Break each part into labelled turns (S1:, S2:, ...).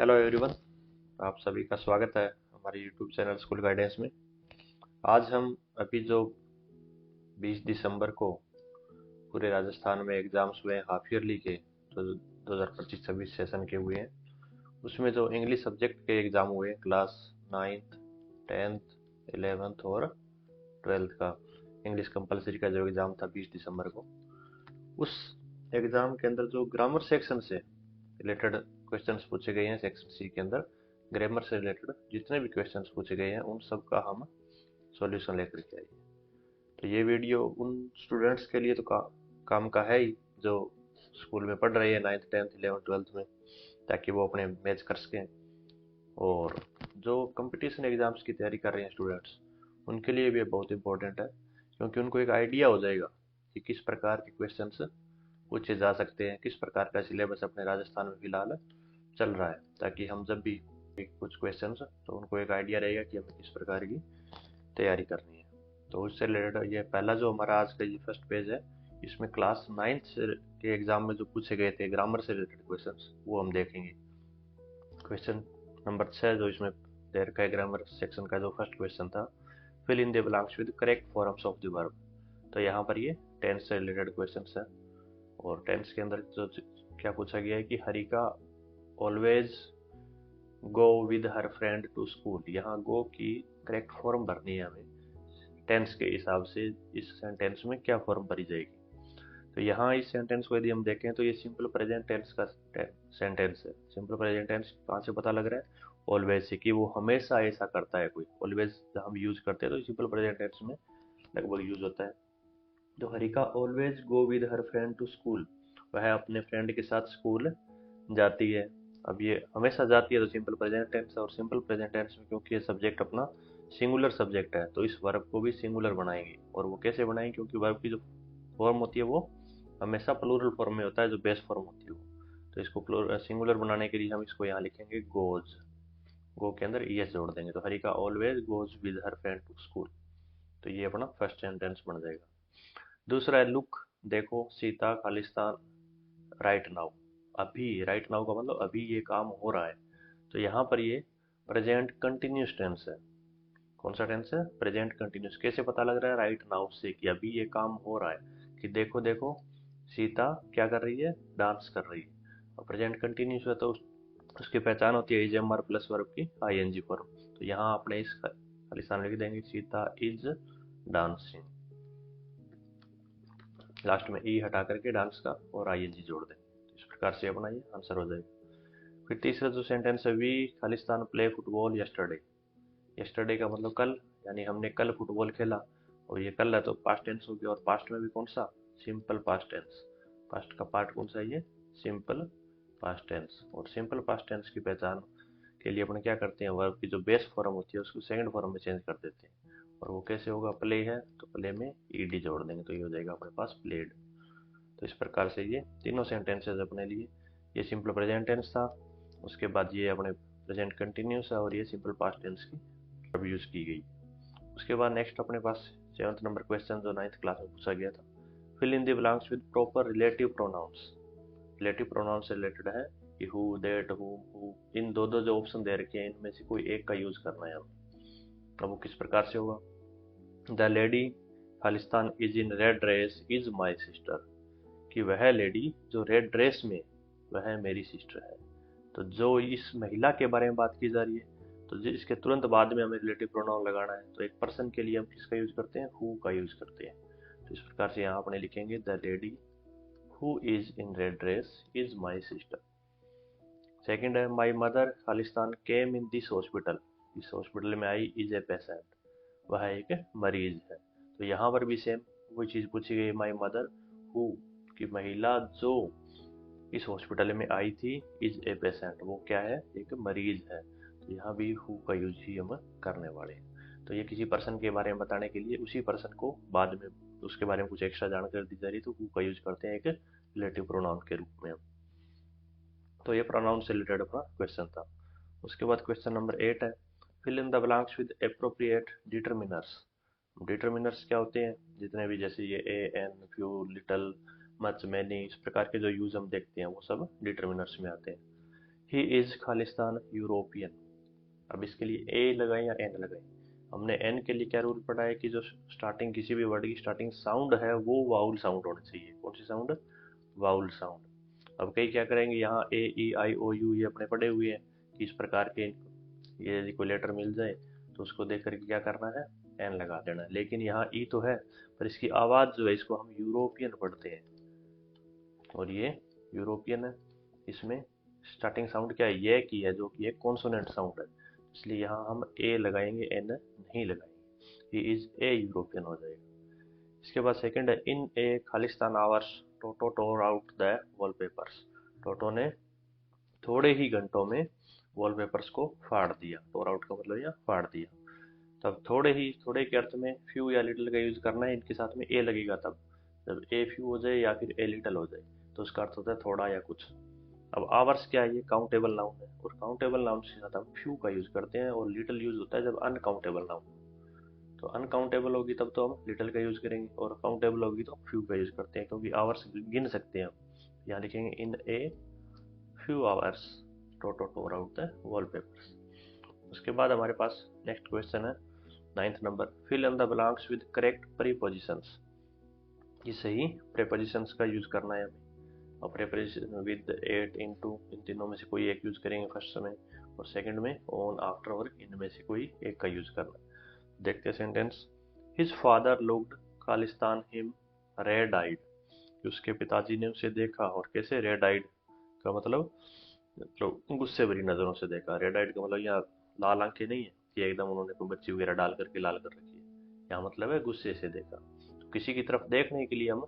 S1: Hello everyone. आप सभी का स्वागत है हमारे यूट्यूब चैनल स्कूल गाइडेंस में। आज हम अभी जो 20 दिसंबर को पूरे राजस्थान में एग्जाम्स हुए हैं हाफ ईयरली के, जो 2025-26 सेशन के हुए हैं, उसमें जो इंग्लिश सब्जेक्ट के एग्ज़ाम हुए हैं क्लास 9th 10th 11th और 12th का इंग्लिश कंपलसरी का जो एग्ज़ाम था 20 दिसंबर को, उस एग्ज़ाम के अंदर जो ग्रामर सेक्शन से रिलेटेड क्वेश्चंस पूछे गए हैं सेक्शन सी के अंदर, ग्रामर से रिलेटेड जितने भी क्वेश्चंस पूछे गए हैं उन सब का हम सॉल्यूशन लेकर के आएंगे। तो ये वीडियो उन स्टूडेंट्स के लिए तो काम का है ही जो स्कूल में पढ़ रहे हैं 9th 10th 11th 12th में, ताकि वो अपने मैच कर सकें। और जो कंपटीशन एग्जाम्स की तैयारी कर रहे हैं स्टूडेंट्स, उनके लिए भी बहुत इंपॉर्टेंट है, क्योंकि उनको एक आइडिया हो जाएगा कि किस प्रकार के क्वेश्चंस पूछे जा सकते हैं, किस प्रकार का सिलेबस अपने राजस्थान में फिलहाल चल रहा है, ताकि हम जब भी कुछ क्वेश्चंस तो उनको एक आइडिया रहेगा कि हमें किस प्रकार की तैयारी करनी है। तो उससे रिलेटेड ये पहला जो हमारा आज का ये फर्स्ट पेज है, इसमें क्लास 9th के एग्जाम में जो पूछे गए थे ग्रामर से रिलेटेड क्वेश्चंस वो हम देखेंगे। क्वेश्चन नंबर 6 जो इसमें दे रखा है ग्रामर सेक्शन का, जो फर्स्ट क्वेश्चन था, fill in the blanks with correct forms of the verb. तो यहाँ पर ये टेंस से रिलेटेड क्वेश्चंस है, और टेंस के अंदर जो क्या पूछा गया है कि Harika always go with her friend to school. यहाँ गो की करेक्ट फॉर्म भरनी है हमें टेंस के हिसाब से। इस सेंटेंस में क्या फॉर्म भरी जाएगी? तो यहाँ इस सेंटेंस को यदि हम देखें तो ये सिंपल प्रेजेंट टेंस का सेंटेंस है। सिंपल प्रेजेंट टेंस कहाँ से पता लग रहा है? ऑलवेज से, कि वो हमेशा ऐसा करता है कोई। ऑलवेज हम यूज करते हैं तो सिंपल प्रेजेंट टेंस में लगभग यूज होता है। तो Harika always go with her friend to school, वह अपने फ्रेंड के साथ स्कूल जाती है। अब ये हमेशा जाती है तो सिंपल प्रेजेंट टेंस है, और सिंपल प्रेजेंट टेंस में क्योंकि ये सब्जेक्ट अपना सिंगुलर सब्जेक्ट है तो इस वर्ब को भी सिंगुलर बनाएंगे। और वो कैसे बनाएंगे? क्योंकि वर्ब की जो फॉर्म होती है वो हमेशा प्लूरल फॉर्म में होता है, जो बेस फॉर्म होती है वो। तो इसको सिंगुलर बनाने के लिए हम इसको यहाँ लिखेंगे गोज। गो के अंदर ईएस जोड़ देंगे, तो Harika always goes with her friend to school. तो ये अपना फर्स्ट सेंटेंस बन जाएगा। दूसरा है लुक, देखो, सीता खालिस्तान राइट नाउ। अभी, राइट नाउ का मतलब अभी ये काम हो रहा है, तो यहाँ पर ये प्रेजेंट कंटिन्यूस टेंस है। कौन सा टेंस है? Present continuous. कैसे पता लग रहा है? राइट नाउ से, कि अभी ये काम हो रहा है, कि देखो देखो सीता क्या कर रही है? डांस कर रही है। और प्रेजेंट कंटिन्यूस है तो उसकी पहचान होती है is am are plus verb की आईएनजी फॉर्म। तो यहाँ आपने इस खालिस्तान लिख देंगे सीता इज डांसिंग, लास्ट में ई हटा करके डांस का और आईएनजी जोड़ देंगे। तो इस प्रकार से अपना ये आंसर हो जाएगा। फिर तीसरा जो सेंटेंस है, वी खालिस्तान प्ले फुटबॉल यस्टरडे। यस्टरडे का मतलब कल, यानी हमने कल फुटबॉल खेला, और ये कल है तो पास्ट टेंस हो गया। और पास्ट में भी कौन सा? Simple past tense. पास्ट का पार्ट कौन सा है? ये सिंपल पास्ट टेंस। और सिंपल पास्ट टेंस की पहचान के लिए अपन क्या करते हैं? वर्ब की जो बेस फॉर्म होती है उसको सेकंड फॉर्म में चेंज कर देते हैं। और वो कैसे होगा? प्ले है तो प्ले में ईडी जोड़ देंगे, तो ये हो जाएगा अपने पास प्लेड। तो इस प्रकार से ये तीनों सेंटेंसेस अपने लिए, ये सिंपल प्रेजेंट टेंस था, उसके बाद ये अपने प्रेजेंट कंटिन्यूस है, और ये सिंपल पास्ट टेंस की वर्ब यूज की गई। उसके बाद नेक्स्ट अपने पास 7th नंबर क्वेश्चन जो 9th क्लास में पूछा गया था, fill in the blanks with proper relative pronouns. Relative pronoun से रिलेटेड है कि हु, दैट, हु, इन दो दो जो ऑप्शन दे रखे हैं इनमें से कोई एक का यूज करना है हमें। अब वो किस प्रकार से होगा? The lady Khalistan is in red dress is my sister, कि वह लेडी जो रेड ड्रेस में, वह मेरी सिस्टर है। तो जो इस महिला के बारे में बात की जा रही है, तो इसके तुरंत बाद में हमें रिलेटिव प्रोनाउन लगाना है। तो एक पर्सन के लिए हम किसका यूज करते हैं? हु का यूज करते हैं। तो इस प्रकार से यहाँ अपने लिखेंगे the lady who is in red dress is my sister. Second है, माई मदर खालिस्तान केम इन दिस हॉस्पिटल, इस हॉस्पिटल में आई इज ए पेशेंट, वह एक मरीज है। तो यहाँ पर भी सेम वही चीज पूछी गई, माई मदर हु, की महिला जो इस हॉस्पिटल में आई थी, इज ए पेशेंट, वो क्या है? एक मरीज है। तो यहाँ भी हु का यूज ही हम करने वाले हैं। तो ये किसी पर्सन के बारे में बताने के लिए उसी पर्सन को बाद में उसके बारे में कुछ एक्स्ट्रा जानकारी दी जा रही है, तो हु का यूज करते हैं एक रिलेटिव प्रोनाउन के रूप में हम। तो ये प्रोनाउन से रिलेटेड अपना क्वेश्चन था। उसके बाद क्वेश्चन नंबर 8 है, fill in the blanks with appropriate determiners. Determiners क्या होते हैं? जितने भी, जैसे ये a, an, few, little, much, many, इस प्रकार के जो यूज हम देखते हैं वो सब डिटरमिनर्स में आते हैं। He is Khalistan European. अब इसके लिए ए लगाएं या एन लगाएं। हमने एन के लिए क्या रूल पढ़ा है कि जो स्टार्टिंग किसी भी वर्ड की स्टार्टिंग साउंड है वो वाउल साउंड होना चाहिए। कौन सी साउंड? Vowel sound. अब कई क्या करेंगे, यहाँ ए ई आई ओ यू ये अपने पढ़े हुए हैं कि इस प्रकार के ये यदि कोई लेटर मिल जाए तो उसको देख करके क्या करना है, एन लगा देना है। लेकिन यहाँ ई तो है पर इसकी आवाज़ जो है इसको हम यूरोपियन पढ़ते हैं और ये यूरोपियन है। इसमें स्टार्टिंग साउंड क्या है, ये की है जो कि एक कॉन्सोनेंट साउंड है, इसलिए यहाँ हम ए लगाएंगे, एन नहीं लगाएंगे। ही इज ए यूरोपियन हो जाएगा। इसके बाद सेकंड है इन ए खालिस्तान hours Toto tore out the wallpapers. Toto ने थोड़े ही घंटों में वॉलपेपर्स को फाड़ दिया। टोर आउट का मतलब यहाँ फाड़ दिया। तब थोड़े के अर्थ में फ्यू या लिटिल का यूज करना है, इनके साथ में ए लगेगा तब। जब ए फ्यू हो जाए या फिर ए लिटिल हो जाए तो उसका अर्थ होता है थोड़ा या कुछ। अब आवर्स क्या है, ये काउंटेबल नाउन है और काउंटेबल नाउन के साथ हम फ्यू का यूज करते हैं और लिटिल यूज होता है जब अनकाउंटेबल नाउन। तो अनकाउंटेबल होगी तब तो हम लिटिल का यूज करेंगे और काउंटेबल होगी तो फ्यू का यूज करते हैं, क्योंकि आवर्स गिन सकते हैं हम। यहाँ लिखेंगे in a few hours Toto tore out the wallpapers. उसके बाद हमारे पास नेक्स्ट क्वेश्चन है 9th नंबर, fill in the blanks with correct prepositions. ये सही प्रीपोजिशंस का यूज करना है हमें। और प्रीपोजिशन विद, एट, इनटू, इन तीनों में से कोई एक यूज करेंगे फर्स्ट में, और सेकंड में ऑन, आफ्टर और इनमें से कोई एक का यूज करना है। देखते हैं सेंटेंस। हिज फादर लुक्ड खालिस्तान हिम रेड आइड। उसके पिताजी ने उसे देखा और कैसे, रेड आइड का मतलब गुस्से भरी नजरों से देखा। रेड आइड का मतलब यहाँ लाल आंखें नहीं है कि एकदम उन्होंने कोई मिर्ची वगैरह डाल करके लाल कर रखी है, यहाँ मतलब है गुस्से से देखा। तो किसी की तरफ देखने के लिए हम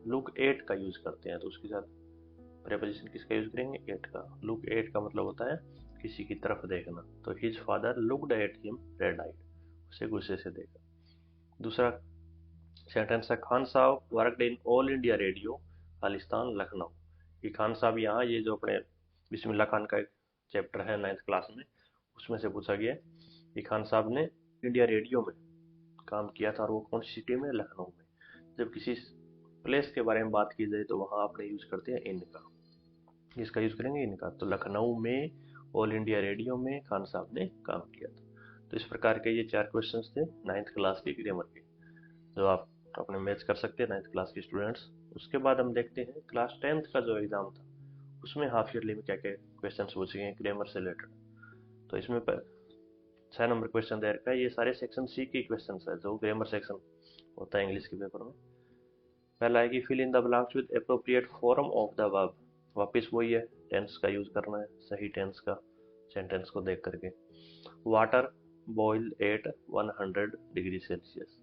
S1: लुक एट का यूज करते हैं, तो उसके साथ प्रेपोजिशन किसका यूज करेंगे, एट का। लुक एट का मतलब होता है किसी की तरफ देखना। तो his father looked at him red eyed, उसे गुस्से से देखा। दूसरा सेंटेंस है Khan Sahab worked in All India Radio खालिस्तान लखनऊ। ये खान साहब यहाँ ये जो अपने बिस्मिल्लाह खान का एक चैप्टर है 9th क्लास में, उसमें से पूछा गया है कि खान साहब ने इंडिया रेडियो में काम किया था और वो कौन सी सिटी में, लखनऊ में। जब किसी प्लेस के बारे में बात की जाए तो वहाँ आपने यूज करते हैं इनका। इसका यूज करेंगे इनका। तो लखनऊ में ऑल इंडिया रेडियो में खान साहब ने काम किया था। तो इस प्रकार के ये 4 क्वेश्चंस थे 9th क्लास के ग्रामर के, जो आप अपने मैच कर सकते हैं 9th क्लास के स्टूडेंट्स। उसके बाद हम देखते हैं क्लास 10th का जो एग्जाम था उसमें हाफ ईयरली में क्या क्या क्वेश्चन पूछे गए ग्रामर से रिलेटेड। तो इसमें 6 नंबर क्वेश्चन दे रखा है। ये सारे सेक्शन सी के क्वेश्चन है जो ग्रामर सेक्शन होता है इंग्लिश के पेपर में। पहला है कि fill in the blanks with appropriate form of the verb. वापिस वही है, टेंस का यूज करना है, सही टेंस का सेंटेंस को देख करके। Water boil at 100 degree Celsius.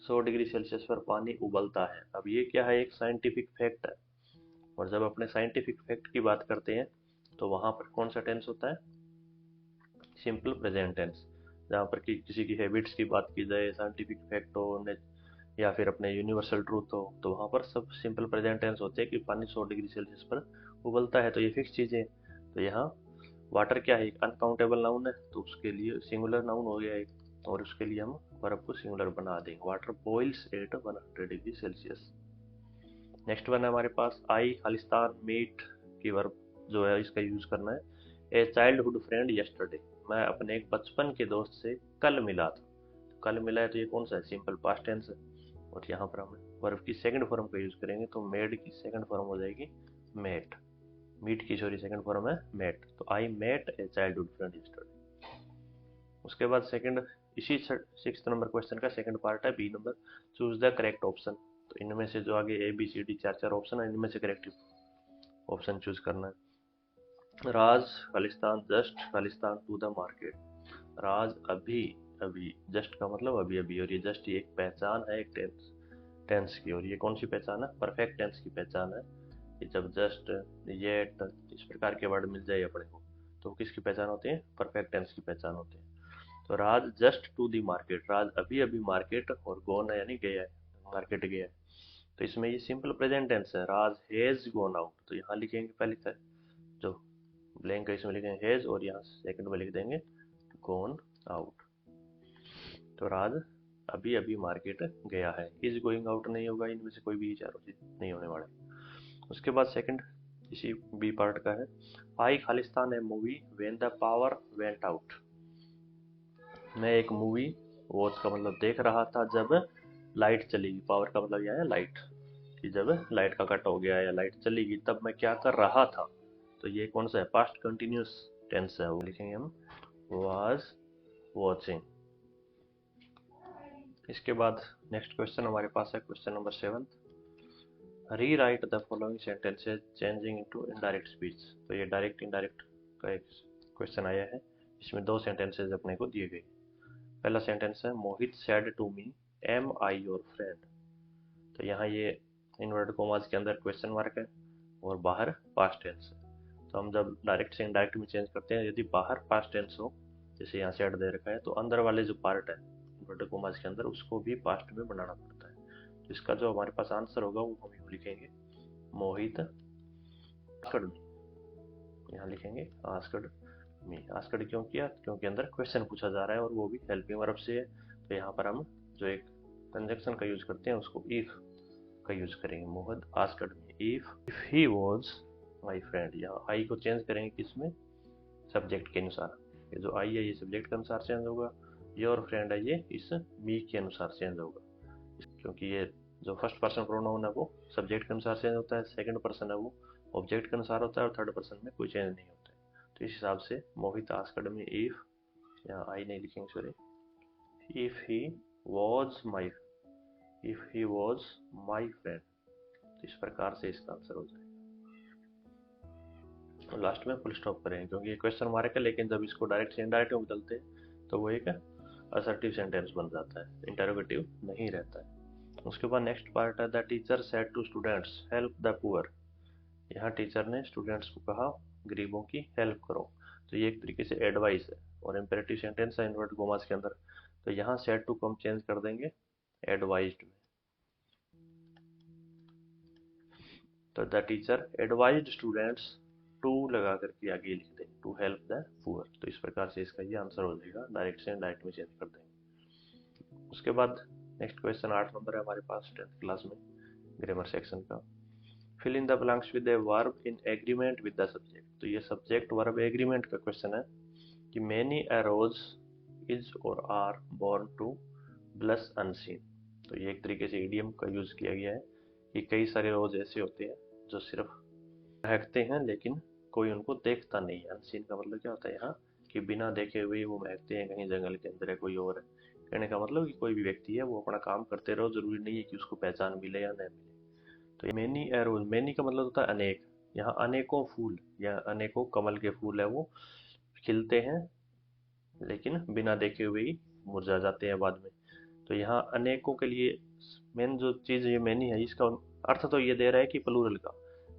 S1: 100 degree Celsius पर पानी उबलता है। अब ये क्या है, एक साइंटिफिक फैक्ट है। और जब अपने साइंटिफिक फैक्ट की बात करते हैं तो वहां पर कौन सा टेंस होता है, सिंपल प्रेजेंट टेंस। जहाँ पर किसी की हैबिट्स की बात की जाए, साइंटिफिक फैक्ट हो या फिर अपने यूनिवर्सल ट्रूथ हो, तो वहाँ पर सब सिंपल प्रेजेंट टेंस होते हैं कि पानी 100 डिग्री सेल्सियस पर उबलता है। तो ये फिक्स चीज़ है। तो यहाँ वाटर क्या है, एक अनकाउंटेबल नाउन है तो उसके लिए सिंगुलर नाउन हो गया एक, और उसके लिए हम वर्ब को सिंगुलर बना देंगे, water boils at 100 degree Celsius. Next one है हमारे पास आई खालिस्तान मीट की वर्ब जो है इसका यूज करना है। A childhood friend yesterday. मैं अपने एक बचपन के दोस्त से कल मिला था। कल मिला है तो ये कौन सा है, सिंपल पास्ट टेंस है। और यहाँ पर हम वर्ब की सेकंड फॉर्म का यूज करेंगे तो मेड की सेकंड फॉर्म हो जाएगी मेट। मीट की सॉरी सेकंड फॉर्म है मेट। तो I met a childhood friend yesterday. उसके बाद सेकंड इसी 6th नंबर क्वेश्चन का सेकंड पार्ट है B number, choose the correct option. तो इनमें से जो आगे A B C D 4 option है, इनमें से करेक्ट ऑप्शन चूज करना है। राज खालिस्तान जस्ट खालिस्तान टू द मार्केट। राज अभी अभी, जस्ट का मतलब अभी अभी, और ये जस्ट ये एक पहचान है एक टेंस की। और ये कौन सी पहचान है, परफेक्ट टेंस की पहचान है कि जब जस्ट, येट इस प्रकार के वर्ड मिल जाए अपने को तो किसकी पहचान होती है, परफेक्ट टेंस की पहचान होती है। तो राज just to the market, Raj अभी अभी मार्केट, और गोन है यानी गया है, मार्केट गया है। तो इसमें ये सिंपल प्रेजेंट टेंस है, राज हैज गॉन आउट। तो यहाँ लिखेंगे पहले तक जो ब्लैंक है इसमें लिखेंगे हैज, और यहाँ सेकंड में लिख देंगे गॉन आउट। तो राज अभी अभी मार्केट गया है। इज गोइंग आउट नहीं होगा, इनमें से कोई भी चारों चीज नहीं होने वाले। उसके बाद सेकंड इसी बी पार्ट का है। आई खालिस्तान a movie when the power went out. मैं एक मूवी वॉच का मतलब देख रहा था जब लाइट चली गई। पावर का मतलब यह है लाइट, कि जब लाइट का कट हो गया या लाइट चली गई तब मैं क्या कर रहा था। तो ये कौन सा है, पास्ट कंटिन्यूस टेंस है, वो लिखेंगे हम वाज वॉचिंग। इसके बाद नेक्स्ट क्वेश्चन हमारे पास है क्वेश्चन नंबर 7। री right the following sentences changing into indirect speech. तो ये डायरेक्ट इनडायरेक्ट का एक क्वेश्चन आया है, इसमें 2 सेंटेंसेज अपने को दिए गए। पहला सेंटेंस है Mohit said to me am I your friend. तो यहाँ ये इन्वर्टेड कॉमास के अंदर क्वेश्चन मार्क है और बाहर पास्ट टेंस है। तो हम जब डायरेक्ट से इनडायरेक्ट में चेंज करते हैं, यदि बाहर पास्ट टेंस हो, जैसे यहाँ सेड दे रखा है, तो अंदर वाले जो पार्ट है इन्वर्टेड कॉमास के अंदर उसको भी पास्ट में बनाना पड़ता है। तो इसका जो हमारे पास आंसर होगा वो हम लिखेंगे मोहित आस्क्ड मी। यहाँ लिखेंगे आस्क्ड मी। आस्क्ड क्यों किया, क्योंकि अंदर क्वेश्चन पूछा जा रहा है और वो भी हेल्पिंग वर्ब से है। तो यहाँ पर हम जो एक कंजक्शन का यूज करते हैं उसको इफ का यूज करेंगे। Mohit asked me if he was my friend. यहाँ आई को चेंज करेंगे किसमें, सब्जेक्ट के अनुसार। ये जो आई है ये सब्जेक्ट के अनुसार चेंज होगा, योर फ्रेंड है ये इस मी के अनुसार चेंज होगा, क्योंकि ये जो फर्स्ट पर्सन प्रोनाउन है वो सब्जेक्ट के अनुसार चेंज होता है, सेकंड पर्सन है वो ऑब्जेक्ट के अनुसार होता है और थर्ड पर्सन में कोई चेंज नहीं होता है। तो इस हिसाब से मोहित आस्क्ड मी इफ, यहाँ आई नहीं लिखेंगे sorry, if he was my friend. तो इस प्रकार से इसका आंसर हो जाएगा। और लास्ट में फुल स्टॉप करेंगे क्योंकि ये क्वेश्चन मार्क है, लेकिन जब इसको डायरेक्ट से इनडायरेक्ट में बदलते हैं तो वो एक असर्टिव सेंटेंस बन जाता है, इंटरोगेटिव नहीं रहता है। उसके बाद नेक्स्ट पार्ट है the teacher said to students help the poor. यहाँ टीचर ने स्टूडेंट्स को कहा गरीबों की हेल्प करो। तो ये एक तरीके से एडवाइस है और इंपेरेटिव सेंटेंस है इन्वर्टेड कॉमास के अंदर। तो यहाँ सेड टू को हम चेंज कर देंगे एडवाइज्ड में। तो the teacher advised students to लगा करके आगे लिख दें टू हेल्प द पुअर। तो इस प्रकार से इसका ये आंसर हो जाएगा, डायरेक्ट से डायरेक्ट में चेंज कर देंगे। उसके बाद नेक्स्ट क्वेश्चन 8 नंबर है हमारे पास 10th क्लास में ग्रामर सेक्शन का। Fill in the blanks with a verb in agreement with the subject. तो ये सब्जेक्ट वर्ब एग्रीमेंट का क्वेश्चन है कि मैनी एरोज इज और are born to blush unseen. तो ये एक तरीके से इडियम का यूज किया गया है कि कई सारे रोज ऐसे होते हैं जो सिर्फ महकते हैं लेकिन कोई उनको देखता नहीं है। अनसीन का मतलब क्या होता है यहाँ, कि बिना देखे हुए वो महकते हैं, कहीं जंगल के अंदर है कोई और है। कहने का मतलब कि कोई भी व्यक्ति है वो अपना काम करते रहो, जरूरी नहीं है कि उसको पहचान मिले या नहीं मिले। तो ये मेनी एरोज, मेनी का मतलब होता है अनेक। यहाँ अनेकों फूल या अनेकों कमल के फूल है वो खिलते हैं लेकिन बिना देखे हुए ही मुरझा जाते हैं बाद में। तो यहाँ अनेकों के लिए मेन जो चीज ये मेनी है, इसका अर्थ तो ये दे रहा है कि प्लूरल का,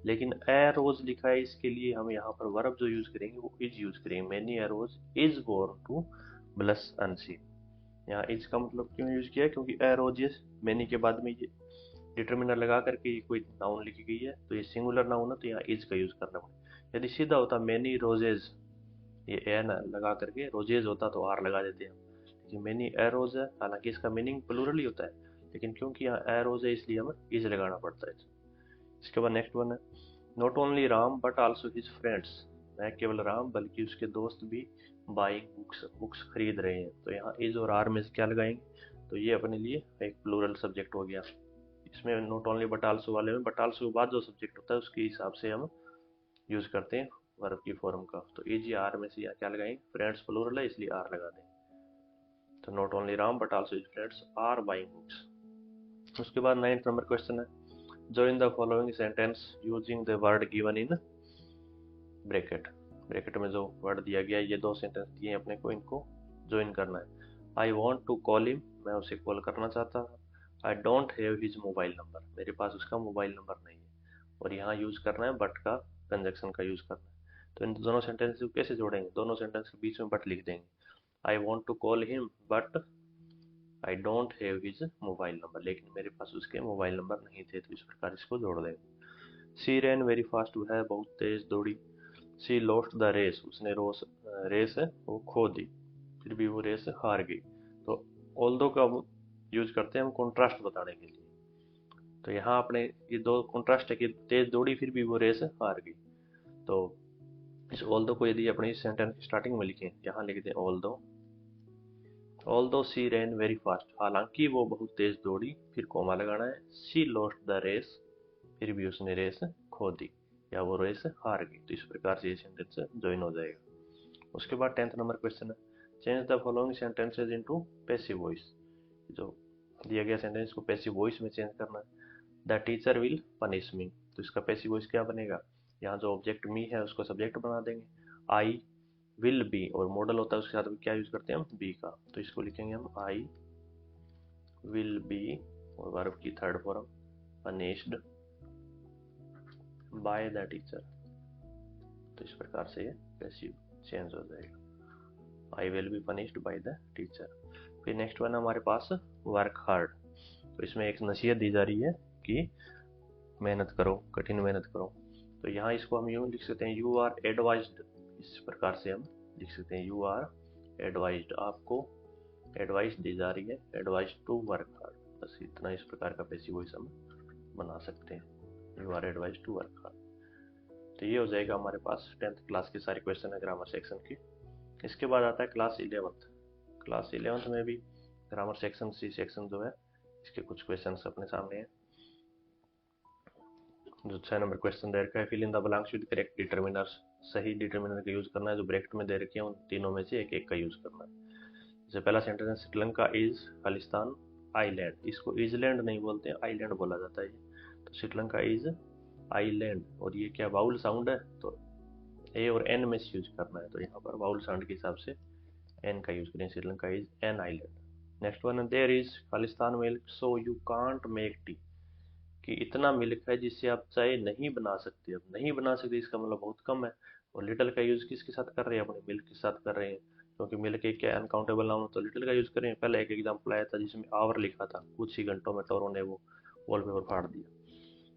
S1: लेकिन ए रोज लिखा है इसके लिए हम यहाँ पर वर्ब जो यूज करेंगे वो इज यूज करेंगे। Many a rose is born to blush unseen. यहाँ इज का मतलब क्यों यूज किया है, क्योंकि ए रोजेस मेनी के बाद में ये डिटर्मिनर लगा करके कोई नाउन लिखी गई है, तो ये सिंगुलर नाउन है तो यहाँ इज का यूज करना पड़ेगा। यदि सीधा होता मेनी रोजेज, ये ए ना लगा करके रोजेज होता तो आर लगा देते हैं, लेकिन मेनी ए रोज है, हालांकि इसका मीनिंग प्लूरल ही होता है, लेकिन क्योंकि यहाँ ए रोज है इसलिए हमें इज लगाना पड़ता है। इसके बाद नेक्स्ट वन है not only Ram but also his friends. न केवल राम बल्कि उसके दोस्त भी बाइंग बुक्स खरीद रहे हैं। तो यहाँ इज और आर में से क्या लगाएंगे, तो ये अपने लिए एक प्लूरल सब्जेक्ट हो गया। इसमें नॉट ओनली बट आल्सो वाले में बट आल्सो के बाद जो सब्जेक्ट होता है उसके हिसाब से हम यूज करते हैं वर्ब की फॉर्म का। तो इज या आर में से यहाँ क्या लगाएंगे, फ्रेंड्स प्लूरल है इसलिए आर लगा देंगे। तो not only Ram but also his friends are buying books. उसके बाद 9th नंबर क्वेश्चन है join the following sentence using the word given in bracket. Bracket में जो वर्ड दिया गया है, ये 2 सेंटेंस दिए हैं अपने को, इनको ज्वाइन करना है। I want to call him, मैं उसे कॉल करना चाहता हूँ। I don't have his mobile number, मेरे पास उसका मोबाइल नंबर नहीं है। और यहाँ यूज करना है बट का कंजक्शन का यूज करना है। तो इन दोनों सेंटेंस को कैसे जोड़ेंगे, दोनों सेंटेंस के बीच में बट लिख देंगे। I want to call him but I don't have his mobile number, लेकिन मेरे पास उसके मोबाइल नंबर नहीं थे। तो इस प्रकार इसको जोड़ देंगे। सी रैन वेरी फास्ट, वह बहुत तेज दौड़ी। सी लॉस्ट द रेस, उसने रेस वो खो दी, फिर भी वो रेस हार गई। तो ऑल्दो का यूज करते हैं हम कॉन्ट्रास्ट बताने के लिए। तो यहाँ अपने ये 2 कॉन्ट्रास्ट है कि तेज दौड़ी फिर भी वो रेस हार गई। तो इस ऑल दो को यदि अपने इस सेंटेंस की स्टार्टिंग में लिखें, यहाँ लिख दें ऑल दो सी रैन वेरी फास्ट, हालांकि वो बहुत तेज दौड़ी, फिर कोमा लगाना है, सी लॉस्ट द रेस, फिर भी उसने रेस खो दी या वो रेस हार गई। तो इस प्रकार से ये सेंटेंस ज्वाइन हो जाएगा। उसके बाद 10th नंबर क्वेश्चन है, change the following sentences into passive voice. जो दिया गया सेंटेंस को पैसिव वॉइस में चेंज करना है। The teacher will punish me, तो इसका पैसिव वॉइस क्या बनेगा, यहाँ जो ऑब्जेक्ट मी है उसको सब्जेक्ट बना देंगे। आई विल बी, और मॉडल होता है उसके साथ क्या यूज करते हैं हम, बी का, तो इसको लिखेंगे हम आई विल बी, और वर्ब की third form punished by the teacher. तो इस प्रकार से ये पैसिव चेंज हो जाएगा, I will be punished by the teacher. फिर नेक्स्ट वन हमारे पास वर्क हार्ड। तो इसमें एक नसीहत दी जा रही है कि मेहनत करो, कठिन मेहनत करो। तो यहाँ इसको हम यूँ लिख सकते हैं, यू आर एडवाइज्ड, इस प्रकार से हम लिख सकते हैं, यू आर एडवाइज्ड, आपको एडवाइस दी जा रही है, एडवाइस टू वर्क हार्ड। बस इतना इस प्रकार का पैसिव वॉइस हम बना सकते हैं, you are advise to work hard. तो ये हो जाएगा हमारे पास 10th क्लास के सारे क्वेश्चन है ग्रामर सेक्शन की। इसके बाद आता है क्लास 11th। क्लास 11th में भी ग्रामर सेक्शन सी सेक्शन जो है इसके कुछ क्वेश्चन अपने सामने हैं। जो 6 नंबर क्वेश्चन दे रखा है, fill in the blanks with correct determiners, सही डिटर्मिनर का यूज करना है। जो ब्रैकेट में दे रखे हैं उन तीनों में से एक एक का यूज करना है। जैसे पहला सेंटेंस है, श्रीलंका इज खालिस्तान आइलैंड, इसको इजलैंड नहीं बोलते हैं, आइलैंड बोला जाता है। तो श्रीलंका इज आइलैंड, और ये क्या वाउल साउंड है, तो ए और एन में से यूज करना है। तो यहाँ पर वाउल साउंड के हिसाब से एन का यूज करें, Sri Lanka is an island. Next one है, देयर इज खालिस्तान milk so you can't make tea, कि इतना मिल्क है जिससे आप चाय नहीं बना सकते। अब नहीं बना सकते इसका मतलब बहुत कम है, और लिटिल का यूज किसके साथ कर रहे हैं, अपने मिल्क के साथ कर रहे हैं, क्योंकि मिल्क एक क्या अनकाउंटेबल नाउन, तो लिटिल का यूज करें। पहले एक एग्जाम्पल आया था जिसमें आवर लिखा था, कुछ ही घंटों में टोरो ने वो वॉलपेपर फाड़ दिया,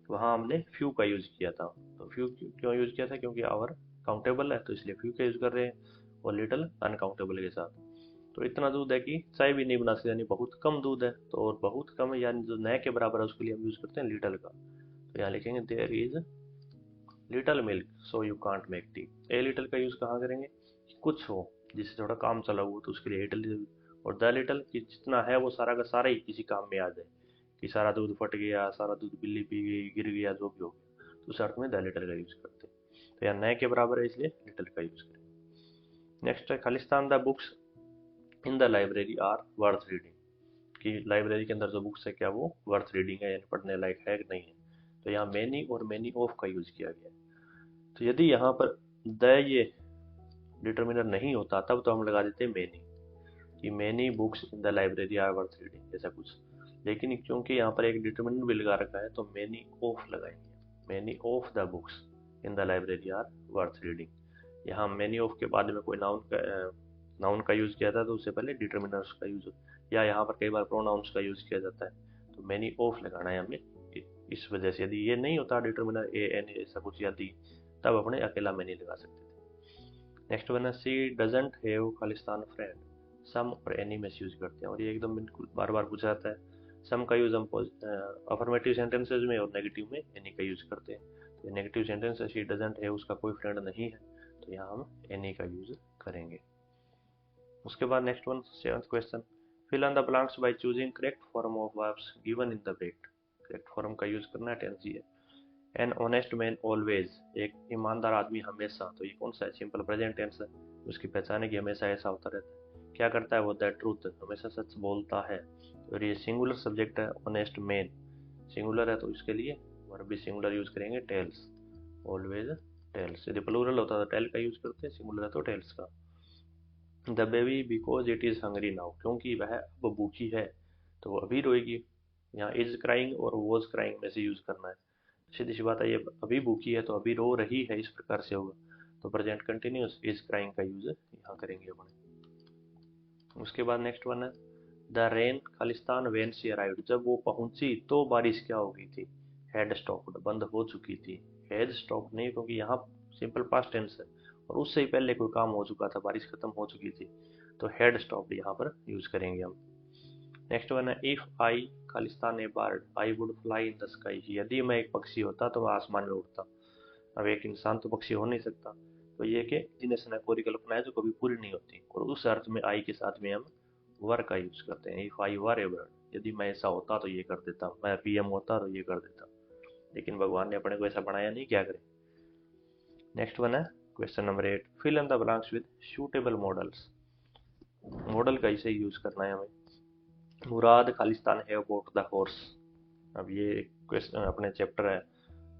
S1: वहाँ हमने फ्यू का यूज किया था। तो फ्यू क्यों यूज किया था, क्योंकि आवर काउंटेबल है तो इसलिए फ्यू का यूज कर रहे हैं, और लिटिल अनकाउंटेबल के साथ। तो इतना दूध है कि चाय भी नहीं बना सकते, यानी बहुत कम दूध है। तो और बहुत कम है यानी जो नए के बराबर है, उसके लिए हम यूज करते हैं लिटल का। तो यहाँ लिखेंगे, there is little milk so you can't make tea. A little का यूज कहाँ करेंगे, कुछ हो जिससे थोड़ा काम चला हुआ, तो उसके लिए लिटल। और द लिटल कि जितना है वो सारा का सारा ही किसी काम में आ जाए, कि सारा दूध फट गया, सारा दूध बिल्ली पी गई, गिर गया, जो भी हो गया, तो उस अर्थ में द लिटल का यूज करते हैं। तो यहाँ नए के बराबर है इसलिए लिटल का यूज करें। नेक्स्ट है, खालिस्तान the books in the library are worth reading, कि लाइब्रेरी के अंदर जो बुक्स है क्या वो वर्थ रीडिंग है, यानी पढ़ने लायक है कि नहीं है। तो यहाँ मैनी और मैनी ऑफ का यूज किया गया है। तो यदि यहाँ पर द ये डिटर्मिनर नहीं होता तब तो हम लगा देते मैनी, कि many books in the library are worth reading, ऐसा कुछ। लेकिन क्योंकि यहाँ पर एक डिटर्मिनर भी लगा रखा है तो मैनी ऑफ लगाएंगे, many of the books in the library are worth reading. यहाँ मैनी ऑफ के बाद में कोई नाउन का यूज किया था तो उससे पहले डिटर्मिनर्स का यूज, या यहाँ पर कई बार प्रोनाउंस का यूज किया जाता है, तो मैनी ऑफ लगाना है हमें। इस वजह से यदि ये नहीं होता डिटर्मिनर ए एन ऐसा कुछ या दी, तब अपने अकेला मैनी लगा सकते थे। नेक्स्ट वन है, सी डजंट हैव खालिस्तान फ्रेंड, सम और एनी में यूज करते हैं, और ये एकदम बिल्कुल बार बार पूछा जाता है। सम का यूज हम अफर्मेटिव सेंटेंसेज में और नेगेटिव में एनी का यूज करते हैं। तो नेगेटिव सेंटेंस है, शी डजंट हैव, उसका कोई फ्रेंड नहीं है, तो यहाँ हम एनी का यूज करेंगे। उसके बाद next one 7th question, fill in the blanks by choosing correct form of verbs given in the bracket. Correct form का यूज करना है, टेंस है। एन ऑनेस्ट मैन ऑलवेज, एक ईमानदार आदमी हमेशा, तो ये कौन सा है, सिंपल प्रेजेंट टेंस है, उसकी पहचान है कि हमेशा ऐसा होता रहता है। क्या करता है वो, दैट ट्रूथ, हमेशा सच बोलता है। और ये सिंगुलर सब्जेक्ट है, ऑनेस्ट मैन सिंगुलर है तो इसके लिए वर्ब भी सिंगुलर यूज करेंगे, टेल्स, ऑलवेज टेल्स। यदि प्लूरल होता तो टेल का यूज करते, सिंगुलर है तो टेल्स का। The baby because it is hungry now, क्योंकि वह अब भूखी है तो वो अभी रोएगी। यहाँ इज क्राइंग और वॉज क्राइंग में से यूज करना है। सीधी सी बात है, ये अभी भूखी है तो अभी रो रही है, इस प्रकार से होगा। तो प्रेजेंट कंटिन्यूस इज क्राइंग का यूज यहाँ करेंगे अपने। उसके बाद नेक्स्ट वन है, the rain Khalistan when she arrived, जब वो पहुंची तो बारिश क्या हो गई थी, हैड स्टॉप्ड, बंद हो चुकी थी। हैड स्टॉप्ड नहीं, क्योंकि यहाँ सिंपल पास्ट टेंस है और उससे ही पहले कोई काम हो चुका था, बारिश खत्म हो चुकी थी, तो हैड स्टॉप्ड यहाँ पर यूज करेंगे हम। नेक्स्ट वन है, इफ आई खालिस्तान ए bird I would fly in the sky, यदि मैं एक पक्षी होता तो मैं आसमान में उड़ता। अब एक इंसान तो पक्षी हो नहीं सकता, तो ये कि इमेजिनेशन है, परिकल्पना है जो कभी पूरी नहीं होती, और उस अर्थ में आई के साथ में हम वर का यूज करते हैं। If I were A bird, यदि मैं ऐसा होता तो ये कर देता, मैं पीएम होता तो ये कर देता, लेकिन भगवान ने अपने को ऐसा बनाया नहीं, क्या करें। नेक्स्ट वन है question number 8, fill in the blanks with suitable modals. Modal का इसे यूज करना है हमें। मुराद खालिस्तान है अबाउट द हॉर्स। अब ये क्वेश्चन अपने चैप्टर है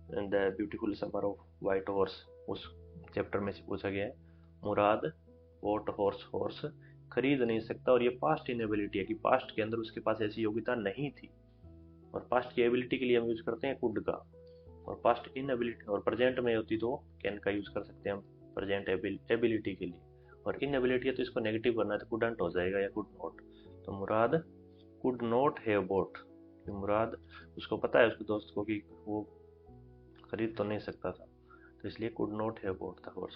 S1: the beautiful summer of white horse, उस चैप्टर में से पूछा गया है। मुराद वोट हॉर्स, हॉर्स खरीद नहीं सकता, और ये पास्ट इनएबिलिटी है कि पास्ट के अंदर उसके पास ऐसी योग्यता नहीं थी, और पास्ट की एबिलिटी के लिए हम यूज करते हैं कुड का, और पास्ट इनएबिलिटी और प्रेजेंट में होती तो कैन का यूज कर सकते हैं हम प्रेजेंट एबिलिटी के लिए, और इनएबिलिटी है तो इसको नेगेटिव करना है तो कुडंट हो जाएगा या कुड नॉट। तो मुराद कुड नॉट हैव बोट, मुराद उसको पता है उसके दोस्त को कि वो खरीद तो नहीं सकता था, तो इसलिए कुड नॉट हैव बोट था हॉर्स।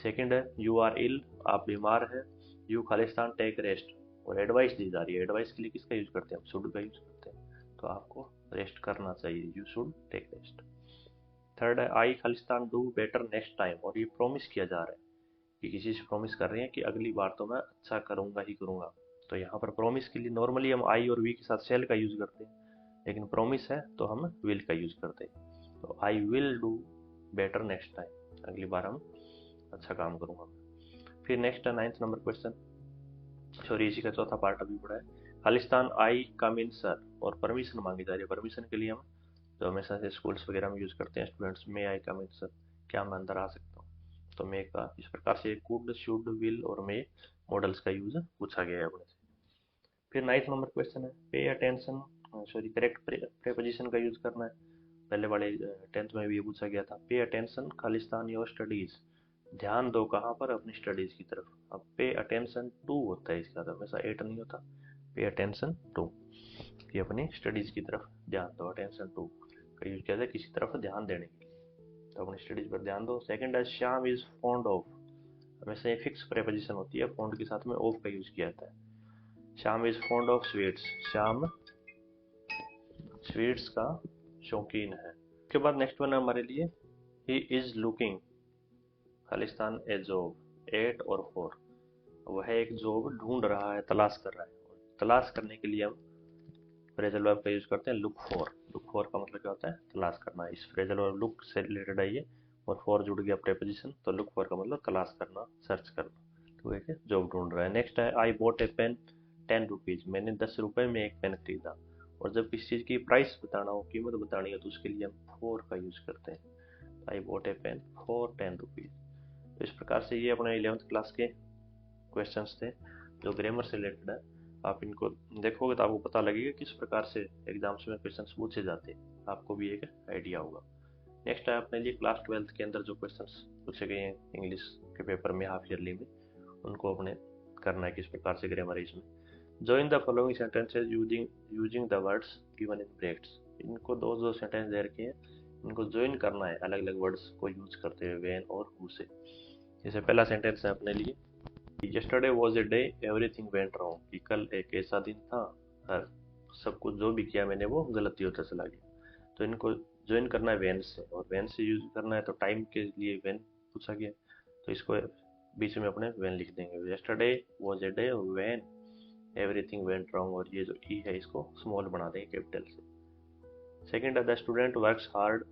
S1: सेकंड है यू आर इल, आप बीमार है। यू खालिस्तान टेक रेस्ट, और एडवाइस दी जा रही है, एडवाइस के लिए किसका यूज करते हैं हम, शुड का यूज करते हैं, तो आपको रेस्ट करना चाहिए, you should take rest. Third है आई खालिस्तान डू बेटर नेक्स्ट टाइम, और ये प्रॉमिस किया जा रहा है कि किसी से प्रॉमिस कर रहे हैं कि अगली बार तो मैं अच्छा करूंगा ही करूंगा। तो यहाँ पर प्रॉमिस के लिए नॉर्मली हम आई और वी के साथ शेल का यूज करते हैं, लेकिन प्रॉमिस है तो हम विल का यूज करते हैं। तो I will do better next time, अगली बार हम अच्छा काम करूंगा। फिर नेक्स्ट है 9th नंबर क्वेश्चन, सॉरी इसी का चौथा पार्ट अभी पढ़ा है। खालिस्तान आई कम इन सर, और परमिशन मांगी जा रही है। परमिशन के लिए हम जो हमेशा से स्कूल्स वगैरह में यूज करते हैं स्टूडेंट्स, मे आई कम इन सर, क्या मैं अंदर आ सकता हूँ, तो मे का इस प्रकार से कुड शुड विल और मे मॉडल्स का यूज पूछा गया है अपने से। फिर 9th नंबर क्वेश्चन है pay attention, sorry correct preposition का यूज करना है। पहले वाले 10th में भी ये पूछा गया था, pay attention Khalistan your studies, ध्यान दो कहाँ पर, अपनी स्टडीज की तरफ। अब पे अटेंशन टू होता है इसका, हमेशा एट नहीं होता, पे अटेंशन टू, कि अपनी स्टडीज की तरफ ध्यान दो, अटेंशन टू का यूज किया जाए किसी तरफ ध्यान देने के लिए, तो अपनी स्टडीज पर ध्यान दो। सेकंड है श्याम इज फॉन्ड ऑफ, हमेशा ये फिक्स प्रेपोजिशन होती है, फॉन्ड के साथ में ऑफ का यूज किया जाता है। Shyam is fond of sweets, Shyam sweets का शौकीन है। उसके बाद नेक्स्ट वन है हमारे लिए, he is looking Khalistan A job, 8 और 4, वह एक जॉब ढूंढ रहा है, तलाश कर रहा है। तलाश करने के लिए हम फ्रेजल वर्ब का यूज करते हैं लुक फॉर। लुक फॉर का मतलब क्या होता है, तलाश करना। इस फ्रेजल वर्ब लुक से रिलेटेड है ये, और फॉर जुड़ गया प्रेपोजिशन, तो लुक फॉर का मतलब तलाश करना, सर्च करना, तो एक जॉब ढूंढ रहा है। नेक्स्ट है I bought a pen 10 rupees, मैंने 10 रुपए में एक पेन खरीदा। और जब किसी चीज की प्राइस बताना हो, कीमत बतानी हो, तो उसके लिए हम फॉर का यूज करते हैं। I bought a pen for 10 rupees. तो इस प्रकार से ये अपने 11th क्लास के क्वेश्चंस थे जो ग्रामर से रिलेटेड है। आप इनको देखोगे तो आपको पता लगेगा किस प्रकार से एग्जाम्स में क्वेश्चंस पूछे जाते हैं, आपको भी एक आइडिया होगा। नेक्स्ट है अपने लिए क्लास 12th के अंदर जो क्वेश्चंस पूछे गए हैं इंग्लिश के पेपर में हाफ ईयरली में, उनको अपने करना है किस प्रकार से ग्रामर है इसमें। Join the following sentences using the words given in brackets, इनको दो सेंटेंस दे रखे हैं, इनको ज्वाइन करना है अलग अलग वर्ड्स को यूज करते हुए व्हेन और हु से। जैसे पहला सेंटेंस है अपने लिए, yesterday was a day everything went wrong, कि कल एक ऐसा दिन था हर सब कुछ जो भी किया मैंने वो गलती होता चला गया। तो इनको ज्वाइन करना है वेन से, और वेन से यूज करना है तो टाइम के लिए वेन पूछा गया, तो इसको बीच में अपने वेन लिख देंगे। Yesterday was a day when everything went wrong, और ये जो ई है इसको स्मॉल बना देंगे कैपिटल से। सेकेंड है the student works hard,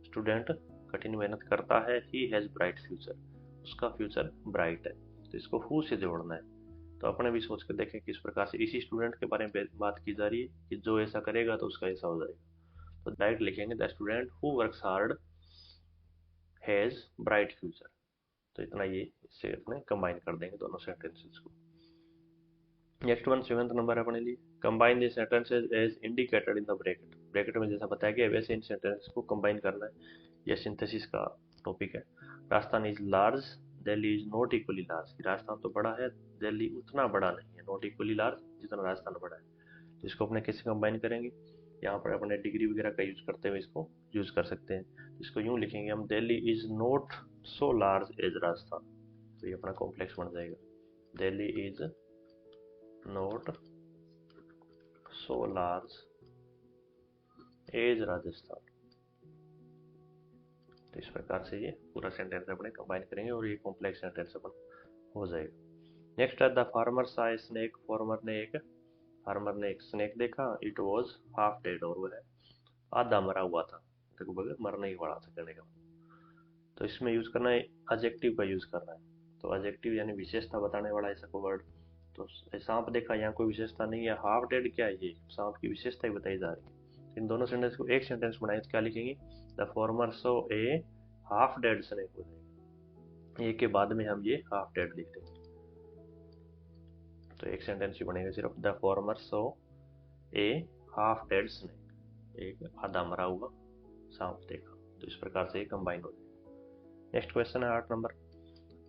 S1: student कठिन मेहनत करता है। ही हैज ब्राइट फ्यूचर, उसका फ्यूचर ब्राइट है, तो इसको हु से जोड़ना है। तो अपने भी सोच कर देखें किस प्रकार से इसी स्टूडेंट के बारे में बात की जा रही है कि जो ऐसा करेगा तो उसका ऐसा हो जाएगा। तो डायरेक्ट लिखेंगे the student who works hard has bright future. तो इतना ये इससे अपने कंबाइन कर देंगे दोनों सेंटेंसेस को। नेक्स्ट वन 7th नंबर है अपने लिए, combine the sentences as indicated in the bracket. Bracket में जैसा बताया गया वैसे इन सेंटेंसेस को कंबाइन करना है, यह सिंथेसिस का टॉपिक है। Rajasthan is large, Delhi is not equally large, Rajasthan तो बड़ा है, दिल्ली उतना बड़ा नहीं है, नॉट इक्वली लार्ज जितना राजस्थान बड़ा है। तो इसको अपने कैसे कंबाइन करेंगे, यहाँ पर अपने डिग्री वगैरह का यूज करते हुए इसको यूज कर सकते हैं। इसको यूं लिखेंगे हम, Delhi is not so large as Rajasthan, तो ये अपना कॉम्प्लेक्स बन जाएगा, Delhi is not so large as Rajasthan. तो इस प्रकार से ये पूरा सेंटेंस अपने कंबाइन करेंगे और ये कॉम्प्लेक्स सेंटेंस अपन हो जाएगा। नेक्स्ट है द फार्मर सा ए स्नेक। फार्मर ने एक स्नेक देखा। इट वॉज हाफ डेड, और वह आधा मरा हुआ था, लगभग मरने ही वाला था कहने का। तो इसमें यूज करना है एडजेक्टिव का यूज करना है। तो एडजेक्टिव यानी विशेषता बताने वाला ऐसा कोई वर्ड। तो सांप देखा, यहाँ कोई विशेषता नहीं है। हाफ डेड क्या है, ये सांप की विशेषता ही बताई जा रही है। इन दोनों सेंटेंस को एक सेंटेंस बनाए तो क्या लिखेंगे, the former so A half dead snake हो जाएगा। ए के बाद में हम ये हाफ डेड लिख देंगे, तो एक सेंटेंस ही बनेगा सिर्फ, the former so A half dead snake, एक आधा मरा हुआ सांप देखा। तो इस प्रकार से ये कंबाइन हो जाएगा। नेक्स्ट क्वेश्चन है 8 number.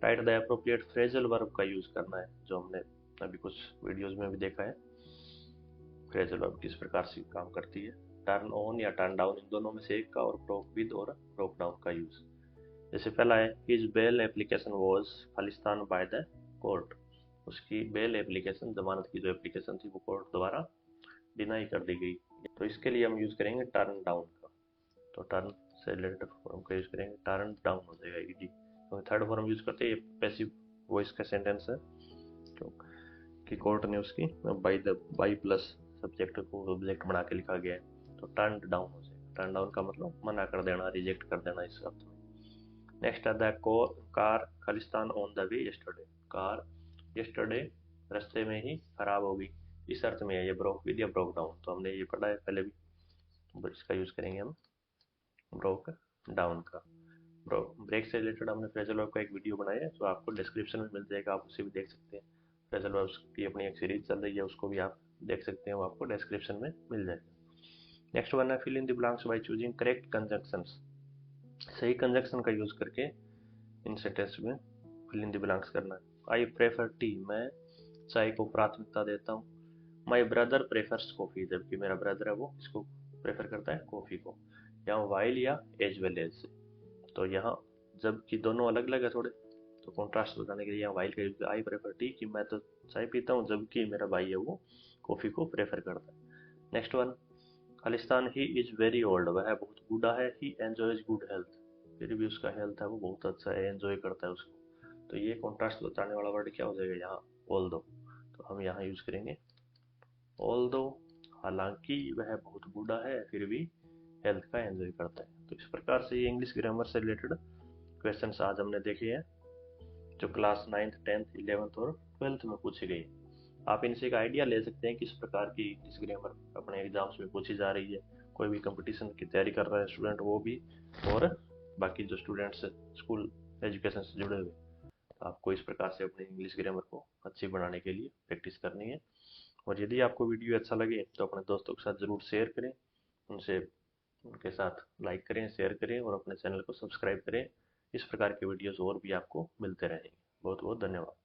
S1: Right the appropriate phrasal verb का यूज करना है, जो हमने अभी कुछ वीडियोस में भी देखा है। फ्रेजल वर्ब किस प्रकार से काम करती है, टर्न ऑन या टर्न डाउन, इन दोनों में से एक का, और ब्रोक विद और ब्रोक डाउन का यूज। जैसे पहला है his bail application was Khalistan by the court. उसकी बेल एप्लीकेशन, जमानत की जो एप्लीकेशन थी वो कोर्ट द्वारा डिनाई कर दी गई। तो इसके लिए हम यूज करेंगे टर्न डाउन का। तो टर्न से रिलेटेड फॉर्म का यूज करेंगे, टर्न डाउन हो जाएगा ईडी। तो थर्ड फॉर्म यूज करते हैं, ये पैसिव वॉइस का सेंटेंस है, तो कि कोर्ट ने उसकी बाई प्लस सब्जेक्ट को ऑब्जेक्ट बना के लिखा गया है। तो टर्न डाउन हो जाएगा। टर्न डाउन का मतलब मना कर देना, रिजेक्ट कर देना इस अर्थ में। नेक्स्ट है the car Khalistan on the way yesterday. Car yesterday रास्ते में ही खराब होगी, इस अर्थ में है ये ब्रोक विद या ब्रोक डाउन। तो हमने ये पढ़ा है पहले भी, तो इसका यूज करेंगे हम ब्रोक डाउन का। ब्रेक से रिलेटेड हमने फ्रेजल वर्ब का एक वीडियो बनाया है, जो आपको डिस्क्रिप्शन में मिल जाएगा, आप उसे भी देख सकते हैं। फ्रेजल वर्ब्स की अपनी एक सीरीज चल रही है, उसको भी आप देख सकते हैं, वो आपको डिस्क्रिप्शन में मिल जाएगा। नेक्स्ट वन है fill in the blanks by choosing correct conjunctions. सही कंजंक्शन का यूज करके इन सेंटेंस में फिल इन द ब्लैंक्स करना है। आई प्रेफर टी, मैं चाय को प्राथमिकता देता हूँ। माई ब्रदर प्रेफर्स कॉफी, जबकि मेरा ब्रदर है वो इसको प्रेफर करता है कॉफी को। यहाँ वाइल या एज वेल एज से, तो यहाँ जबकि दोनों अलग अलग है थोड़े, तो कॉन्ट्रास्ट बताने के लिए यहाँ वाइल का यूज, आई प्रेफर टी, कि मैं तो चाय पीता हूँ जबकि मेरा भाई है वो कॉफी को प्रेफर करता है। Next one, Khalistan he is very old, वह बहुत बूढ़ा है। ही एंजॉयज गुड हेल्थ, फिर भी उसका हेल्थ है वो बहुत अच्छा है, एंजॉय करता है उसको। तो ये कॉन्ट्रास्ट बताने वाला वर्ड क्या हो जाएगा यहाँ, ऑल्दो। तो हम यहाँ यूज करेंगे ऑल्दो, हालांकि वह बहुत बूढ़ा है फिर भी हेल्थ का एंजॉय करता है। तो इस प्रकार से ये इंग्लिश ग्रामर से रिलेटेड क्वेश्चंस आज हमने देखे हैं, जो क्लास 9th 10th 11th और 12th में पूछी गई। आप इनसे एक आइडिया ले सकते हैं किस प्रकार की इंग्लिश ग्रामर अपने एग्जाम्स में पूछी जा रही है। कोई भी कंपटीशन की तैयारी कर रहा है स्टूडेंट, वो भी, और बाकी जो स्टूडेंट्स स्कूल एजुकेशन से जुड़े हुए, आपको इस प्रकार से अपनी इंग्लिश ग्रामर को अच्छी बनाने के लिए प्रैक्टिस करनी है। और यदि आपको वीडियो अच्छा लगे तो अपने दोस्तों के साथ ज़रूर शेयर करें, उनसे उनके साथ लाइक करें, शेयर करें, और अपने चैनल को सब्सक्राइब करें। इस प्रकार के वीडियोस और भी आपको मिलते रहेंगे। बहुत बहुत धन्यवाद।